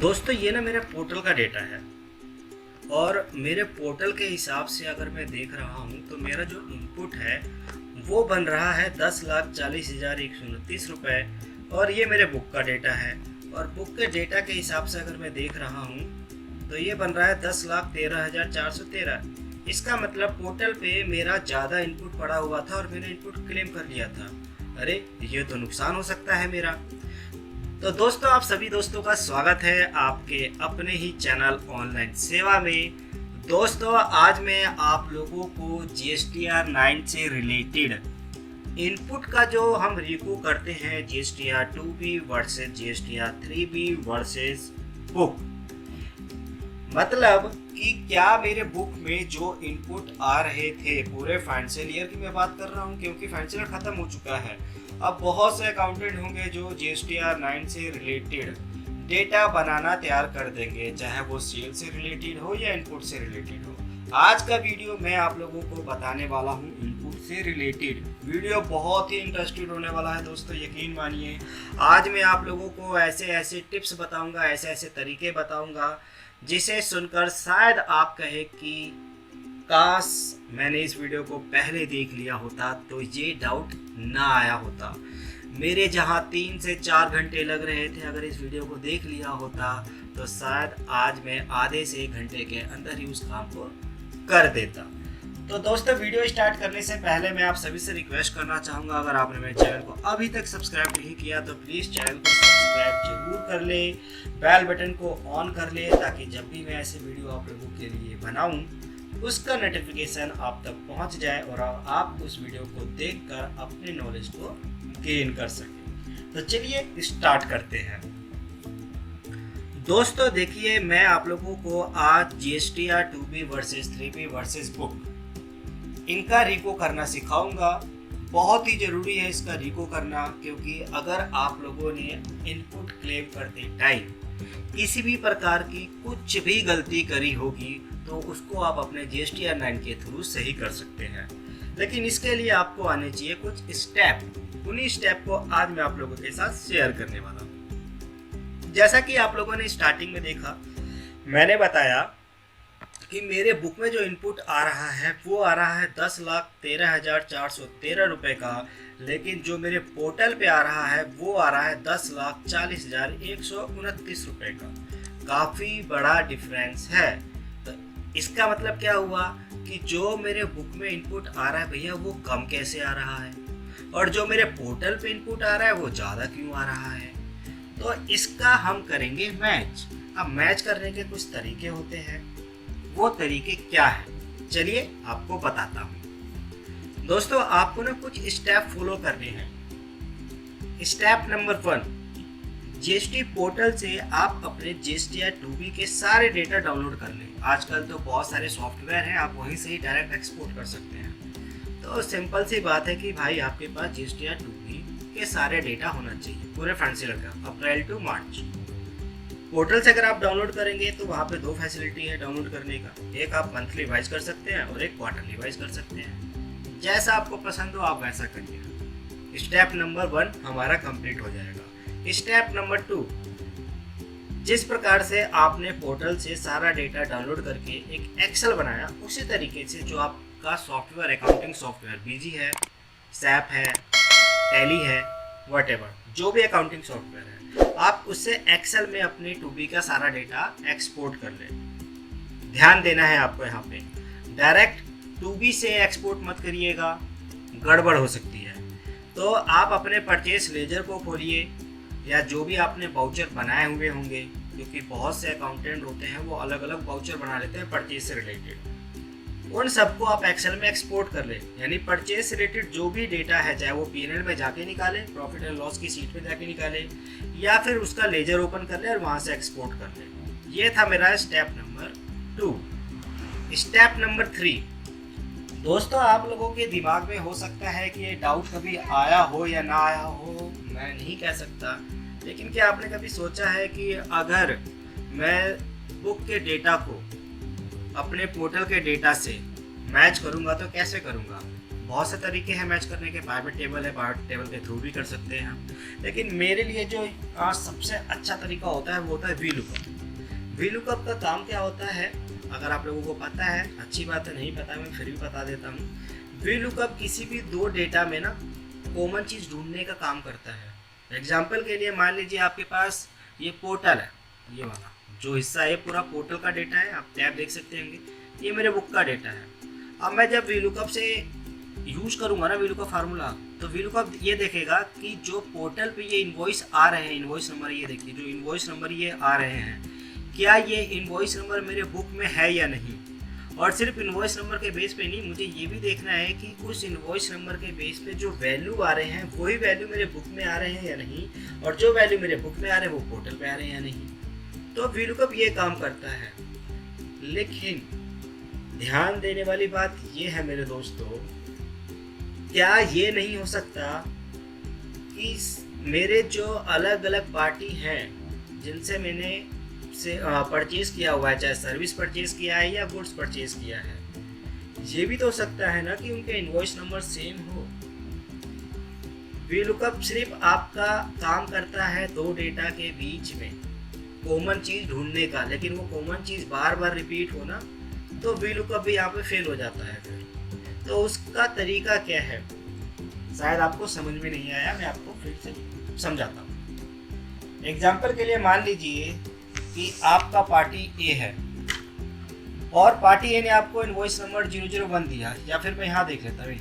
दोस्तों ये ना मेरे पोर्टल का डेटा है और मेरे पोर्टल के हिसाब से अगर मैं देख रहा हूँ तो मेरा जो इनपुट है वो बन रहा है 10,40,129 रुपये और ये मेरे बुक का डेटा है। और बुक के डेटा के हिसाब से अगर मैं देख रहा हूँ तो ये बन रहा है 10,13,413। इसका मतलब पोर्टल पे मेरा ज़्यादा इनपुट पड़ा हुआ था और मैंने इनपुट क्लेम कर लिया था। अरे ये तो नुकसान हो सकता है मेरा। तो दोस्तों आप सभी दोस्तों का स्वागत है आपके अपने ही चैनल ऑनलाइन सेवा में। दोस्तों आज मैं आप लोगों को GSTR 9 से रिलेटेड इनपुट का जो हम रिव्यू करते हैं GSTR 2B versus GSTR 3B versus book, मतलब कि क्या मेरे बुक में जो इनपुट आ रहे थे पूरे फाइनेंशियल ईयर की मैं बात कर रहा हूँ, क्योंकि फाइनेंशियल ईयर खत्म हो चुका है। अब बहुत से अकाउंटेंट होंगे जो GSTR 9 से रिलेटेड डेटा बनाना तैयार कर देंगे, चाहे वो सेल से रिलेटेड हो या इनपुट से रिलेटेड हो। आज का वीडियो मैं आप लोगों को बताने वाला हूँ इनपुट से रिलेटेड। वीडियो बहुत ही इंटरेस्टिंग होने वाला है दोस्तों, यकीन मानिए। आज मैं आप लोगों को ऐसे ऐसे टिप्स बताऊंगा, ऐसे ऐसे तरीके बताऊंगा जिसे सुनकर शायद आप कहे कि काश मैंने इस वीडियो को पहले देख लिया होता तो ये डाउट ना आया होता। मेरे जहाँ 3 से 4 घंटे लग रहे थे, अगर इस वीडियो को देख लिया होता तो शायद आज मैं आधे से 1 घंटे के अंदर ही उस काम को कर देता। तो दोस्तों वीडियो स्टार्ट करने से पहले मैं आप सभी से रिक्वेस्ट करना चाहूँगा, अगर आपने मेरे चैनल को अभी तक सब्सक्राइब नहीं किया तो प्लीज़ चैनल को सब्सक्राइब जरूर कर ले, बेल बटन को ऑन कर ले, ताकि जब भी मैं ऐसे वीडियो आप लोगों के लिए बनाऊँ उसका नोटिफिकेशन आप तक पहुंच जाए और आप उस वीडियो को देखकर अपने नॉलेज को गेन कर सकें। तो चलिए स्टार्ट करते हैं। दोस्तों देखिए, मैं आप लोगों को आज GSTR 2B versus 3B versus book इनका रिको करना सिखाऊंगा। बहुत ही ज़रूरी है इसका रिको करना, क्योंकि अगर आप लोगों ने इनपुट क्लेम करते टाइम किसी भी प्रकार की कुछ भी गलती करी होगी तो उसको आप अपने GSTR 9 के थ्रू सही कर सकते हैं। लेकिन इसके लिए आपको आने चाहिए कुछ स्टेप। उन्हीं स्टेप को आज मैं आप लोगों के साथ शेयर करने वाला हूँ। जैसा कि आप लोगों ने स्टार्टिंग में देखा, मैंने बताया कि मेरे बुक में जो इनपुट आ रहा है वो आ रहा है 10,13,413 रुपये का, लेकिन जो मेरे पोर्टल पे आ रहा है वो आ रहा है 10,40,129 रुपये का। काफ़ी बड़ा डिफरेंस है। तो इसका मतलब क्या हुआ कि जो मेरे बुक में इनपुट आ रहा है भैया वो कम कैसे आ रहा है, और जो मेरे पोर्टल पे इनपुट आ रहा है वो ज़्यादा क्यों आ रहा है। तो इसका हम करेंगे मैच। अब मैच करने के कुछ तरीके होते हैं, वो तरीके क्या है चलिए आपको बताता हूँ। दोस्तों आपको ना कुछ स्टेप फॉलो करने हैं। स्टेप नंबर 1, GST पोर्टल से आप अपने GSTR 2B के सारे डेटा डाउनलोड कर लें। आजकल तो बहुत सारे सॉफ्टवेयर हैं, आप वहीं से ही डायरेक्ट एक्सपोर्ट कर सकते हैं। तो सिंपल सी बात है कि भाई आपके पास GSTR 2B के सारे डेटा होना चाहिए पूरे फाइनेंशियल ईयर का, अप्रैल टू मार्च। पोर्टल से अगर आप डाउनलोड करेंगे तो वहाँ पे 2 फैसिलिटी है डाउनलोड करने का। एक आप मंथली वाइज कर सकते हैं और एक क्वार्टरली वाइज कर सकते हैं। जैसा आपको पसंद हो आप वैसा करिए। स्टेप नंबर 1 हमारा कंप्लीट हो जाएगा। स्टेप नंबर 2, जिस प्रकार से आपने पोर्टल से सारा डेटा डाउनलोड करके एक एक्सेल बनाया, उसी तरीके से जो आपका सॉफ्टवेयर, अकाउंटिंग सॉफ्टवेयर बीजी है, सैप है, टैली है, व्हाटएवर जो भी अकाउंटिंग सॉफ्टवेयर है, आप उससे एक्सेल में अपने 2B का सारा डेटा एक्सपोर्ट कर लें। ध्यान देना है आपको, यहाँ पे डायरेक्ट 2B से एक्सपोर्ट मत करिएगा, गड़बड़ हो सकती है। तो आप अपने परचेस लेजर को खोलिए, या जो भी आपने वाउचर बनाए हुए होंगे, क्योंकि बहुत से अकाउंटेंट होते हैं वो अलग अलग वाउचर बना लेते हैं परचेस से रिलेटेड। उन सबको आप एक्सेल में एक्सपोर्ट कर लें। यानी परचेस से रिलेटेड जो भी डेटा है, चाहे वो P&L में जाके निकालें, प्रॉफिट एंड लॉस की सीट में जाके निकालें, या फिर उसका लेजर ओपन कर लें और वहाँ से एक्सपोर्ट कर लें। ये था मेरा स्टेप नंबर 2। स्टेप नंबर 3, दोस्तों आप लोगों के दिमाग में हो सकता है कि ये डाउट कभी आया हो या ना आया हो, मैं नहीं कह सकता, लेकिन क्या आपने कभी सोचा है कि अगर मैं बुक के डेटा को अपने पोर्टल के डेटा से मैच करूंगा तो कैसे करूंगा। बहुत से तरीके हैं मैच करने के, पाइवट टेबल है, पाइवट टेबल के थ्रू भी कर सकते हैं हम, लेकिन मेरे लिए जो सबसे अच्छा तरीका होता है वो होता है वी लुकअप। वी लुकअप का काम क्या होता है, अगर आप लोगों को पता है अच्छी बात है, नहीं पता मैं फिर भी बता देता हूँ। वी लुकअप किसी भी दो डेटा में ना कॉमन चीज़ ढूंढने का काम करता है। एग्जाम्पल के लिए मान लीजिए आपके पास ये पोर्टल है, ये वाला जो हिस्सा है पूरा पोर्टल का डेटा है, आप टैब देख सकते होंगे, ये मेरे बुक का डेटा है। अब मैं जब वी लुकअप से यूज करूंगा ना वी लुकअप फार्मूला, तो वी लुकअप ये देखेगा कि जो पोर्टल पे ये इनवॉइस आ रहे हैं, इनवॉइस नंबर ये देखिए जो इनवॉइस नंबर ये आ रहे हैं, क्या ये इनवॉइस नंबर मेरे बुक में है या नहीं। और सिर्फ इनवॉइस नंबर के बेस पे नहीं, मुझे ये भी देखना है कि उस इनवॉइस नंबर के बेस पे जो वैल्यू आ रहे हैं वही वैल्यू मेरे बुक में आ रहे हैं या नहीं, और जो वैल्यू मेरे बुक में आ रहे हैं वो पोर्टल पे आ रहे हैं या नहीं। तो वी लुकअप ये काम करता है। लेकिन ध्यान देने वाली बात ये है मेरे दोस्तों, क्या ये नहीं हो सकता कि मेरे जो अलग अलग पार्टी हैं जिनसे मैंने से परचेज किया हुआ है, चाहे सर्विस परचेज किया है या गुड्स परचेज किया है, ये भी तो हो सकता है ना कि उनके इनवॉइस नंबर सेम हो। वी लुकअप सिर्फ आपका काम करता है दो डेटा के बीच में कॉमन चीज़ ढूंढने का, लेकिन वो कॉमन चीज़ बार बार रिपीट हो ना, तो वी लुकअप भी यहाँ पे फेल हो जाता है फिर। तो उसका तरीका क्या है, शायद आपको समझ में नहीं आया, मैं आपको फिर से समझाता हूँ। एग्जाम्पल के लिए मान लीजिए कि आपका पार्टी ए है और पार्टी ए ने आपको इनवॉइस नंबर 001 दिया, या फिर मैं यहाँ देख लेता हूँ,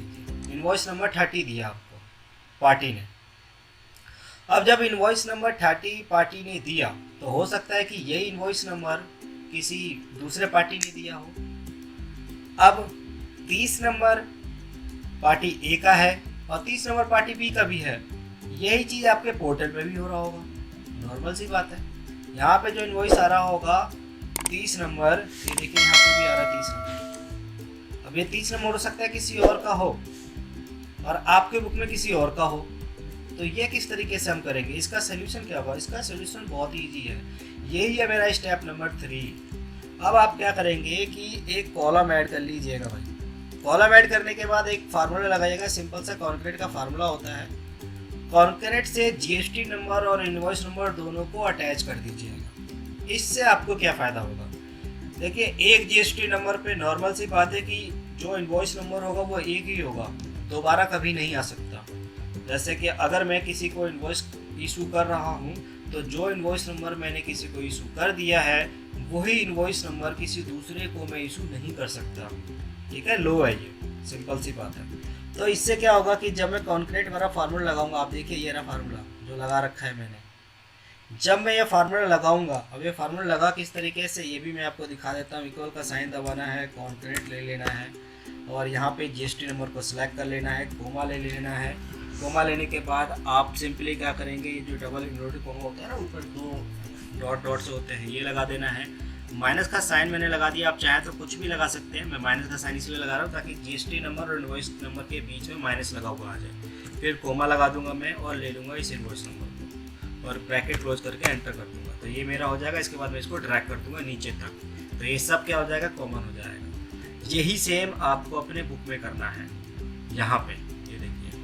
इनवॉइस नंबर 30 दिया आपको पार्टी ने। अब जब इनवॉइस नंबर 30 पार्टी ने दिया, तो हो सकता है कि यही इनवॉइस नंबर किसी दूसरे पार्टी ने दिया हो। अब 30 नंबर पार्टी ए का है और 30 नंबर पार्टी बी का भी है, यही चीज़ आपके पोर्टल पे भी हो रहा होगा, नॉर्मल सी बात है। यहाँ पे जो इनवॉइस आ रहा होगा 30 नंबर, ये देखिए यहाँ पे भी आ रहा है 30 नंबर। अब ये 30 नंबर हो सकता है किसी और का हो और आपके बुक में किसी और का हो, तो ये किस तरीके से हम करेंगे, इसका सोल्यूशन क्या होगा। इसका सोल्यूशन बहुत ईजी है, यही है मेरा स्टेप नंबर 3। अब आप क्या करेंगे कि एक कॉलम ऐड कर लीजिएगा भाई। कॉलम ऐड करने के बाद एक फार्मूला लगाइएगा, सिंपल सा कॉन्क्रीट का फार्मूला होता है। कॉन्करेंट से जीएसटी नंबर और इनवॉइस नंबर दोनों को अटैच कर दीजिएगा। इससे आपको क्या फ़ायदा होगा, देखिए एक जीएसटी नंबर पे नॉर्मल सी बात है कि जो इनवॉइस नंबर होगा वो एक ही होगा, दोबारा कभी नहीं आ सकता। जैसे कि अगर मैं किसी को इनवॉइस इशू कर रहा हूँ, तो जो इनवॉइस नंबर मैंने किसी को इशू कर दिया है वही इनवॉइस नंबर किसी दूसरे को मैं इशू नहीं कर सकता। ठीक है, लो है, ये सिंपल सी बात है। तो इससे क्या होगा कि जब मैं कॉन्क्रीट वाला फार्मूला लगाऊंगा, आप देखिए ये रहा फार्मूला जो लगा रखा है मैंने, जब मैं ये फार्मूला लगाऊंगा, अब ये फार्मूला लगा किस तरीके से ये भी मैं आपको दिखा देता हूँ। इक्वल का साइन दबाना है, कॉन्क्रीट ले लेना है और यहाँ पे जीएसटी नंबर को सिलेक्ट कर लेना है, कोमा ले लेना है। कोमा लेने के बाद आप सिंपली क्या करेंगे, ये जो डबल इन्वर्टेड कोमा होता है ना, ऊपर दो डॉट डॉट से होते हैं, ये लगा देना है। माइनस का साइन मैंने लगा दिया, आप चाहें तो कुछ भी लगा सकते हैं, मैं माइनस का साइन इसलिए लगा रहा हूँ ताकि जीएसटी नंबर और इनवॉइस नंबर के बीच में माइनस लगा हुआ आ जाए। फिर कोमा लगा दूंगा मैं और ले लूँगा इस इनवॉइस नंबर को और ब्रैकेट क्लोज करके एंटर कर दूंगा, तो ये मेरा हो जाएगा। इसके बाद मैं इसको ड्रैग कर दूंगा नीचे तक, तो ये सब क्या हो जाएगा, कॉमन हो जाएगा। यही सेम आपको अपने बुक में करना है। यहाँ पे ये देखिए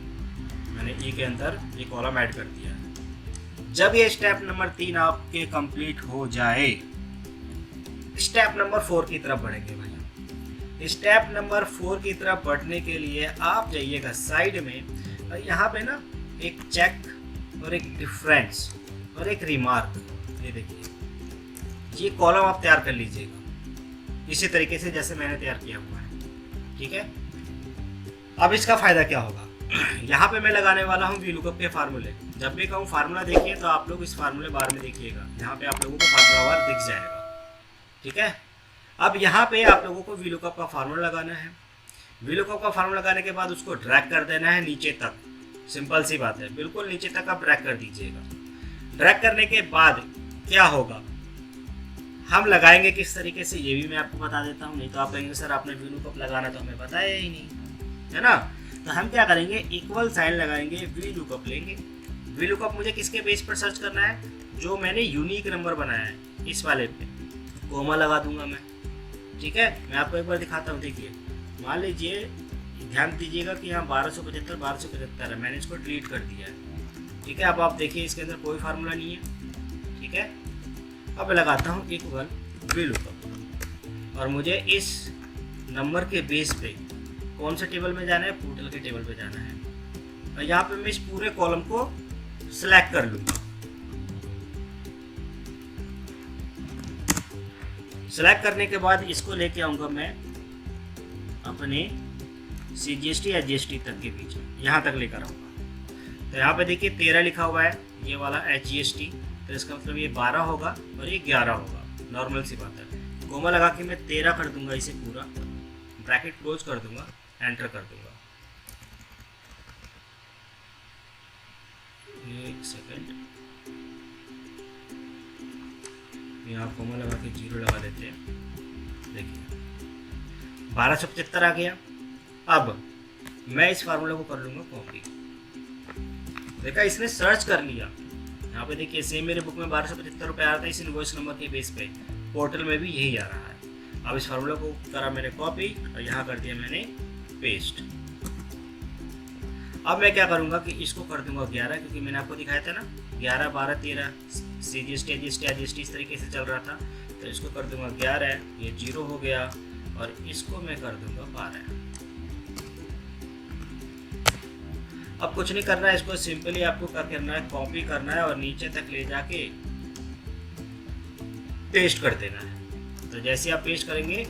मैंने ई के अंदर ये कॉलम ऐड कर दिया है। जब ये स्टेप नंबर 3 आपके कंप्लीट हो जाए, स्टेप नंबर 4 की तरफ बढ़ेंगे भैया। स्टेप नंबर 4 की तरफ बढ़ने के लिए आप जाइएगा साइड में, और यहाँ पे ना एक चेक और एक डिफरेंस और एक रिमार्क, ये देखिए ये कॉलम आप तैयार कर लीजिएगा इसी तरीके से जैसे मैंने तैयार किया हुआ है। ठीक है, अब इसका फ़ायदा क्या होगा, यहाँ पे मैं लगाने वाला हूँ वी लुकअप के फार्मूले। जब भी कहूँ फार्मूला देखिए तो आप लोग इस फार्मूले बार में देखिएगा, यहाँ पे आप लोगों को फार्मूला बार दिख जाएगा। ठीक है, अब यहाँ पे आप लोगों को वी लुकअप का फार्मूला लगाना है। वी लुकअप का फार्मूला लगाने के बाद उसको ड्रैग कर देना है नीचे तक, सिंपल सी बात है, बिल्कुल नीचे तक आप ड्रैग कर दीजिएगा। ड्रैग करने के बाद क्या होगा, हम लगाएंगे किस तरीके से ये भी मैं आपको बता देता हूँ, नहीं तो आप कहेंगे सर आपने वी लुकअप लगाना तो हमें बताया ही नहीं, है ना। तो हम क्या करेंगे, इक्वल साइन लगाएंगे, वी लुकअप लेंगे। वी लुकअप मुझे किसके बेस पर सर्च करना है, जो मैंने यूनिक नंबर बनाया है इस वाले पे, कोमा लगा दूंगा मैं। ठीक है, मैं आपको एक बार दिखाता हूँ, देखिए मान लीजिए ध्यान दीजिएगा कि यहाँ 1275 है, मैंने इसको डिलीट कर दिया है। ठीक है, अब आप देखिए इसके अंदर कोई फार्मूला नहीं है। ठीक है, अब मैं लगाता हूँ इक्वल VLOOKUP और मुझे इस नंबर के बेस पे कौन से टेबल में जाना है, पोर्टल के टेबल पे जाना है। और यहाँ पे मैं इस पूरे कॉलम को सिलेक्ट कर लूँगा। सिलेक्ट करने के बाद इसको लेके आऊँगा मैं अपने CGST या GST तक के बीच में, यहाँ तक लेकर आऊँगा। तो यहाँ पे देखिए 13 लिखा हुआ है, ये वाला HGST, तो इसका मतलब ये 12 होगा और ये 11 होगा। नॉर्मल सी बात है। कोमा लगा के मैं 13 कर दूंगा, इसे पूरा ब्रैकेट क्लोज कर दूंगा, एंटर कर दूंगा। एक सेकेंड, यहाँ कोमा लगा के 0 लगा देते हैं। देखिए 1275 आ गया। अब मैं इस फार्मूला को कर लूँगा कॉपी। देखा, इसने सर्च कर लिया। यहाँ पे देखिए सेम मेरे बुक में 1275 रुपये आ रहा था इस इनवॉइस नंबर के बेस पे, पोर्टल में भी यही आ रहा है। अब इस फार्मूला को करा मैंने कॉपी और यहाँ कर दिया मैंने पेस्ट। अब मैं क्या करूँगा कि इसको कर दूंगा 11, क्योंकि मैंने आपको दिखाया था ना 11, 12, 13 CGST GST इस तरीके से चल रहा था। तो इसको कर दूंगा 11, ये 0 हो गया और इसको मैं कर दूंगा 12। अब कुछ नहीं करना है, इसको सिंपली आपको क्या करना है, कॉपी करना है और नीचे तक ले जाके पेस्ट कर देना है। तो जैसे आप पेस्ट करेंगे,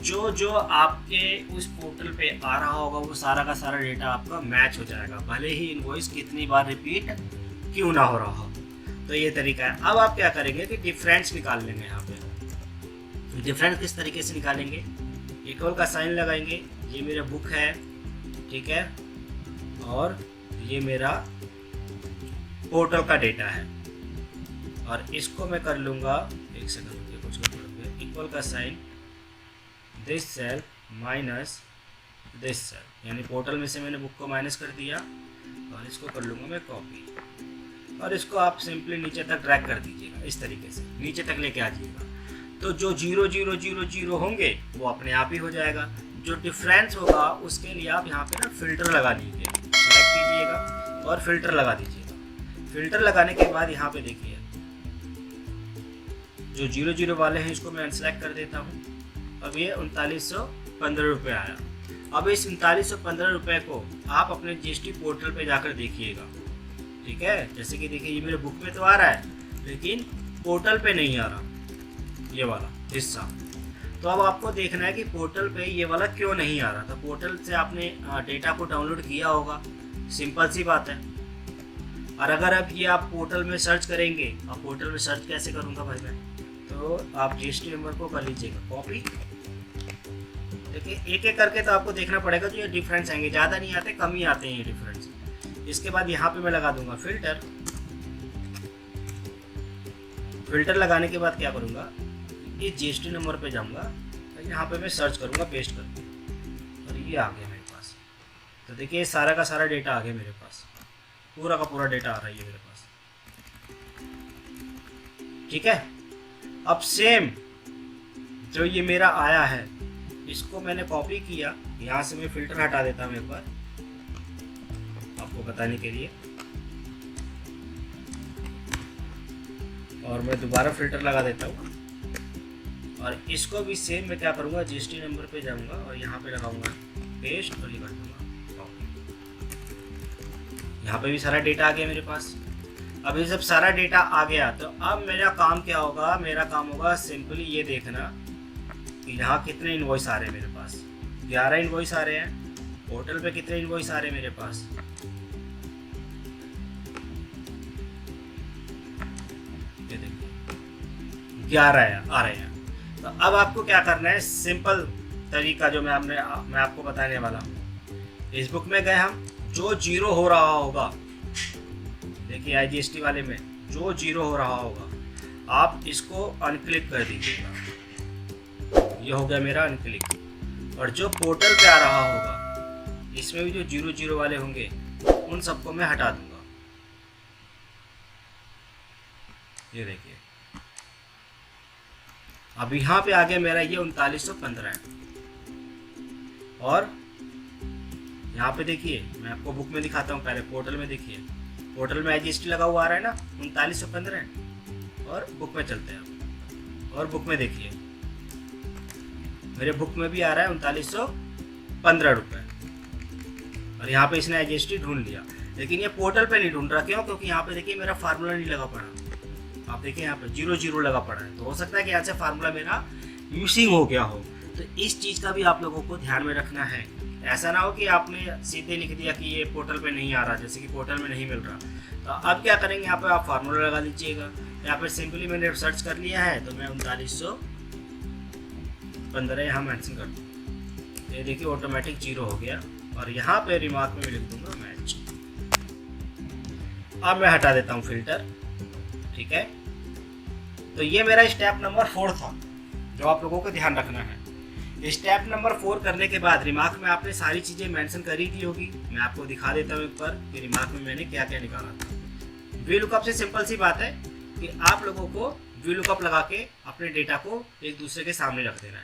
जो जो आपके उस पोर्टल पे आ रहा होगा वो सारा का सारा डेटा आपका मैच हो जाएगा, भले ही इनवॉइस कितनी बार रिपीट क्यों ना हो रहा हो। तो ये तरीका है। अब आप क्या करेंगे कि डिफरेंस निकाल लेंगे। यहाँ पे डिफरेंस किस तरीके से निकालेंगे, इक्वल का साइन लगाएंगे। ये मेरा बुक है, ठीक है, और ये मेरा पोर्टल का डेटा है और इसको मैं कर लूँगा, एक सेकंड कुछ कर इक्वल का sine this cell minus this cell, यानी पोर्टल में से मैंने बुक को माइनस कर दिया और इसको कर लूँगा मैं कॉपी और इसको आप सिंपली नीचे तक ड्रैग कर दीजिएगा। इस तरीके से नीचे तक लेके आ जाइएगा। तो जो 0 0 0 0 होंगे वो अपने आप ही हो जाएगा। जो डिफरेंस होगा उसके लिए आप यहाँ पे ना फिल्टर लगा लीजिए, सेलेक्ट कीजिएगा और फिल्टर लगा दीजिएगा। फिल्टर लगाने के बाद यहाँ पे देखिए जो 0 0 वाले हैं इसको मैं अनसेलेक्ट कर देता हूँ। अब ये 3915 रुपये आया। अब इस 3915 रुपये को आप अपने GST पोर्टल पे जाकर देखिएगा। ठीक है, जैसे कि देखिए ये मेरे बुक में तो आ रहा है लेकिन पोर्टल पे नहीं आ रहा ये वाला हिस्सा। तो अब आपको देखना है कि पोर्टल पे ये वाला क्यों नहीं आ रहा। तो पोर्टल से आपने डेटा को डाउनलोड किया होगा, सिंपल सी बात है। और अगर अब ये आप पोर्टल में सर्च करेंगे, अब पोर्टल में सर्च कैसे करूँगा भाई मैं, तो आप GST नंबर को कर लीजिएगा कॉपी। देखिए एक एक करके तो आपको देखना पड़ेगा। जो ये डिफरेंस आएंगे, ज़्यादा नहीं आते, कम ही आते हैं ये डिफरेंस। इसके बाद यहाँ पे मैं लगा दूंगा फिल्टर। फिल्टर लगाने के बाद क्या करूँगा, ये GST नंबर पे जाऊँगा और यहाँ पे मैं सर्च करूँगा पेस्ट करके और ये आ गया मेरे पास। तो देखिए सारा का सारा डेटा आ गया मेरे पास, पूरा का पूरा डेटा आ रहा है ये मेरे पास। ठीक है, अब सेम जो ये मेरा आया है इसको मैंने कॉपी किया। यहाँ से मैं फिल्टर हटा देता हूँ एक बार आपको बताने के लिए, और मैं दोबारा फिल्टर लगा देता हूँ। और इसको भी सेम मैं क्या करूँगा, GST नंबर पे जाऊँगा और यहाँ पे लगाऊंगा पेस्ट और ये कर दूँगा कॉपी। यहाँ पे भी सारा डेटा आ गया मेरे पास। अब ये जब सारा डेटा आ गया तो अब मेरा काम क्या होगा, मेरा काम होगा सिंपली ये देखना कि यहाँ कितने इनवॉइस आ रहे हैं मेरे पास। 11 इनवॉइस आ रहे हैं। पोर्टल पे कितने इनवॉइस आ रहे हैं मेरे पास, ये देखिए 11 आ रहे हैं। तो अब आपको क्या करना है, सिंपल तरीका जो मैं आपको बताने वाला हूँ। इस बुक में गए हम, जो 0 हो रहा होगा, देखिए IGST वाले में जो 0 हो रहा होगा आप इसको अनक्लिक कर दीजिएगा। ये हो गया मेरा अनक्लिक। और जो पोर्टल पे आ रहा होगा इसमें भी जो 0 0 वाले होंगे उन सबको मैं हटा दूंगा। ये देखिए अब यहाँ पे आ गया मेरा ये 3915 है और यहाँ पे देखिए, मैं आपको बुक में दिखाता हूँ, पहले पोर्टल में देखिए। पोर्टल में IGST लगा हुआ आ रहा है ना 3915, और बुक में चलते हैं और बुक में देखिए मेरे बुक में भी आ रहा है 3915 रुपये, और यहाँ पे इसने IGST ढूंढ लिया। लेकिन ये पोर्टल पे नहीं ढूंढ रहा, क्यों? क्योंकि यहाँ पे देखिए मेरा फार्मूला नहीं लगा पड़ा। आप देखिए यहाँ पे 00 लगा पड़ा है, तो हो सकता है कि यहाँ से फार्मूला मेरा मिसिंग हो गया हो। तो इस चीज़ का भी आप लोगों को ध्यान में रखना है। ऐसा ना हो कि आपने सीधे लिख दिया कि ये पोर्टल पे नहीं आ रहा, जैसे कि पोर्टल में नहीं मिल रहा। तो अब क्या करेंगे, यहाँ पे आप फार्मूला लगा लीजिएगा। यहाँ पे सिंपली मैंने सर्च कर लिया है, तो मैं 3915 यहाँ मेंशन कर दूँ। ये देखिए ऑटोमेटिक 0 हो गया, और यहाँ पे रिमार्क में लिख दूंगा मैच। अब मैं हटा देता हूँ फिल्टर, ठीक है। तो ये मेरा स्टेप नंबर 4 था, जो आप लोगों को ध्यान रखना है। स्टेप नंबर 4 करने के बाद रिमार्क में आपने सारी चीज़ें मेंशन करी दी होगी। मैं आपको दिखा देता हूँ एक बार कि रिमार्क में मैंने क्या क्या निकाला था। VLOOKUP से सिंपल सी बात है कि आप लोगों को VLOOKUP लगा के अपने डेटा को एक दूसरे के सामने रख देना है।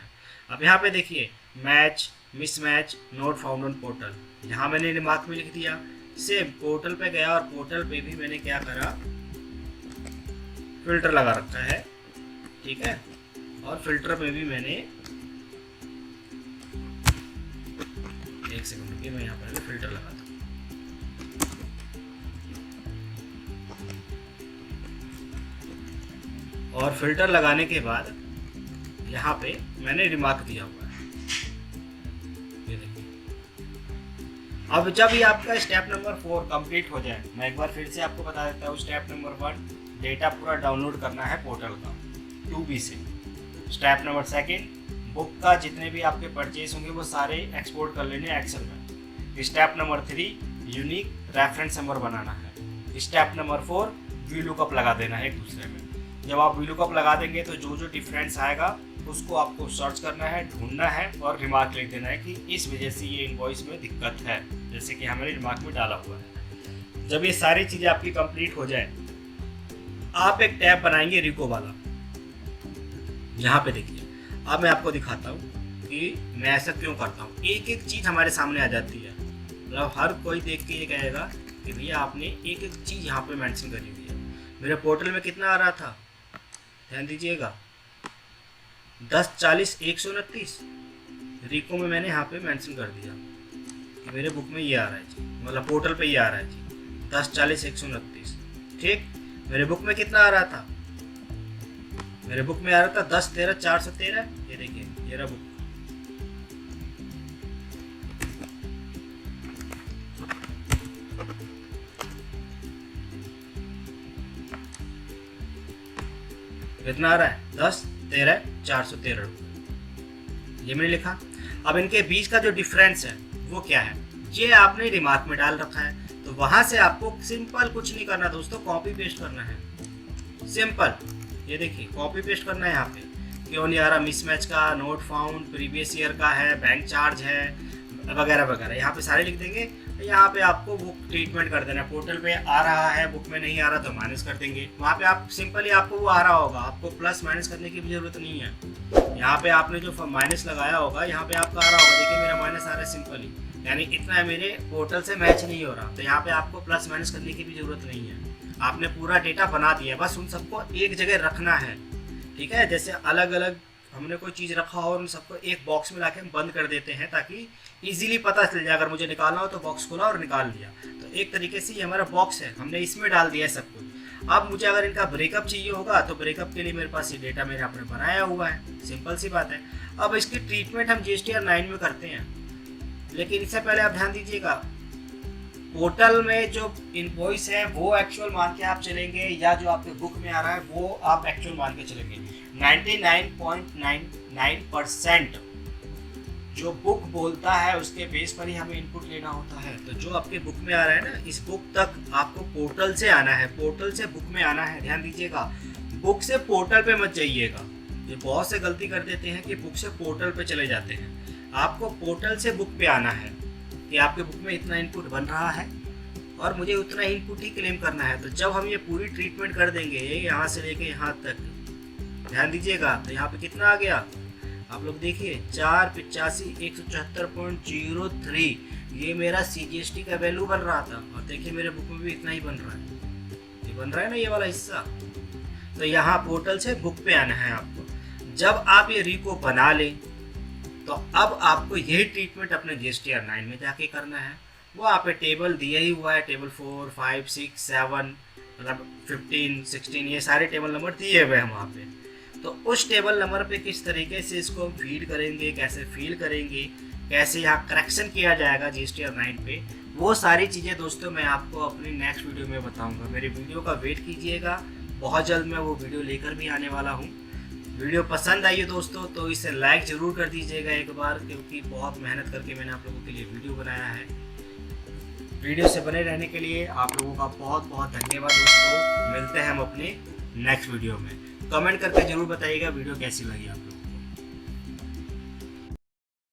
अब यहाँ पे देखिए match, mismatch, not found on portal, यहाँ मैंने रिमार्क में लिख दिया। सेम पोर्टल पे गया, और पोर्टल पे भी मैंने क्या करा, फिल्टर लगा रखा है, ठीक है। और फिल्टर में भी मैंने, एक सेकंड रुकिए, मैं यहाँ पर फिल्टर लगा दूँ। और फिल्टर लगाने के बाद यहाँ पे मैंने रिमार्क दिया हुआ है, ये देखिए। अब जब ये आपका स्टेप नंबर 4 कंप्लीट हो जाए, मैं एक बार फिर से आपको बता देता हूँ। स्टेप नंबर 1 डेटा पूरा डाउनलोड करना है पोर्टल का 2B से। स्टेप नंबर 2 बुक का जितने भी आपके परचेज होंगे वो सारे एक्सपोर्ट कर लेने एक्सेल में। Step number 3 unique reference number बनाना है। स्टेप नंबर 4 VLOOKUP लगा देना है एक दूसरे में। जब आप VLOOKUP लगा देंगे तो जो जो डिफरेंस आएगा उसको आपको सर्च करना है, ढूंढना है, और रिमार्क लिख देना है कि इस वजह से ये इनवॉइस में दिक्कत है, जैसे कि हमारे रिमार्क में डाला हुआ है। जब ये सारी चीज़ें आपकी कंप्लीट हो जाए, आप एक टैब बनाएंगे रिको वाला। यहाँ पे देखिए, अब मैं आपको दिखाता हूँ कि मैं ऐसा क्यों करता हूँ। एक एक चीज़ हमारे सामने आ जाती है, मतलब हर कोई देख के ये कहेगा कि भैया आपने एक एक चीज़ यहाँ पे मेंशन करी हुई है। मेरे पोर्टल में कितना आ रहा था, ध्यान दीजिएगा, 1040-129। रिको में मैंने यहाँ पे मेंशन कर दिया कि मेरे बुक में ये आ रहा है जी, मतलब पोर्टल पे ये आ रहा है जी, 1040-129। ठीक, मेरे बुक में कितना आ रहा था, मेरे बुक में आ रहा था 1013-413। ये देखिए ये रहा बुक। कितना आ रहा है, 1013-413 ये मैंने लिखा। अब इनके बीच का जो डिफरेंस है वो क्या है, ये आपने रिमार्क में डाल रखा है। तो वहां से आपको सिंपल कुछ नहीं करना दोस्तों, कॉपी पेस्ट करना है, सिंपल। ये देखिए कॉपी पेस्ट करना है। यहाँ पे क्यों नहीं आ रहा, मिसमैच का, नोट फाउंड, प्रीवियस ईयर का है, बैंक चार्ज है, वगैरह वगैरह, यहाँ पे सारे लिख देंगे। यहाँ पे आपको बुक ट्रीटमेंट कर देना। पोर्टल पे आ रहा है, बुक में नहीं आ रहा तो माइनस कर देंगे। वहाँ पे आप सिंपली, आपको वो आ रहा होगा, आपको प्लस माइनस करने की भी जरूरत नहीं है। यहाँ पे आपने जो माइनस लगाया होगा, यहाँ पे आपका आ रहा होगा, देखिए मेरा माइनस आ रहा है सिंपली, यानी इतना है मेरे पोर्टल से मैच नहीं हो रहा। तो यहाँ पे आपको प्लस माइनस करने की भी जरूरत नहीं है, आपने पूरा डेटा बना दिया है। बस उन सबको एक जगह रखना है, ठीक है। जैसे अलग अलग हमने कोई चीज़ रखा हो और उन सबको एक बॉक्स में लाके हम बंद कर देते हैं, ताकि इजीली पता चल जाए। अगर मुझे निकालना हो तो बॉक्स खोला और निकाल लिया। तो एक तरीके से ये हमारा बॉक्स है, हमने इसमें डाल दिया है सब कुछ। अब मुझे अगर इनका ब्रेकअप चाहिए होगा तो ब्रेकअप के लिए मेरे पास ये डेटा मेरे आपने बनाया हुआ है, सिंपल सी बात है। अब इसकी ट्रीटमेंट हम GSTR 9 में करते हैं, लेकिन इससे पहले आप ध्यान दीजिएगा, पोर्टल में जो इनवॉइस है वो एक्चुअल मान के आप चलेंगे, या जो आपके बुक में आ रहा है वो आप एक्चुअल मान के चलेंगे। 99.99% जो बुक बोलता है उसके बेस पर ही हमें इनपुट लेना होता है। तो जो आपके बुक में आ रहा है ना, इस बुक तक आपको पोर्टल से आना है, पोर्टल से बुक में आना है। ध्यान दीजिएगा, बुक से पोर्टल पे मत जाइएगा। ये बहुत से गलती कर देते हैं कि बुक से पोर्टल पे चले जाते हैं। आपको पोर्टल से बुक पे आना है कि आपके बुक में इतना इनपुट बन रहा है और मुझे उतना इनपुट ही क्लेम करना है। तो जब हम ये पूरी ट्रीटमेंट कर देंगे, यहाँ से लेके यहाँ तक, ध्यान दीजिएगा, तो यहाँ पे कितना आ गया, आप लोग देखिए 485-174.03 ये मेरा CGST का वैल्यू बन रहा था और देखिए मेरे बुक में भी इतना ही बन रहा है, ये बन रहा है ना ये वाला हिस्सा। तो यहाँ पोर्टल से बुक पे आना है आपको। जब आप ये रिको बना लें तो अब आपको यही ट्रीटमेंट अपने GSTR 9 में जाके करना है। वो आप पे टेबल दिया ही हुआ है, टेबल 4, 5, 6, 7 मतलब 15, 16 ये सारे टेबल नंबर दिए हुए हैं वहाँ पे। तो उस टेबल नंबर पे किस तरीके से इसको हम फीड करेंगे, कैसे फील करेंगे, कैसे यहाँ करेक्शन किया जाएगा GSTR 9 पे, वो सारी चीज़ें दोस्तों मैं आपको अपनी नेक्स्ट वीडियो में बताऊँगा। मेरी वीडियो का वेट कीजिएगा, बहुत जल्द मैं वो वीडियो लेकर भी आने वाला हूँ। वीडियो पसंद आई है दोस्तों तो इसे लाइक ज़रूर कर दीजिएगा एक बार, क्योंकि बहुत मेहनत करके मैंने आप लोगों के लिए वीडियो बनाया है। वीडियो से बने रहने के लिए आप लोगों का बहुत बहुत धन्यवाद दोस्तों। मिलते हैं हम अपने नेक्स्ट वीडियो में। कमेंट करके ज़रूर बताइएगा वीडियो कैसी लगी आपको।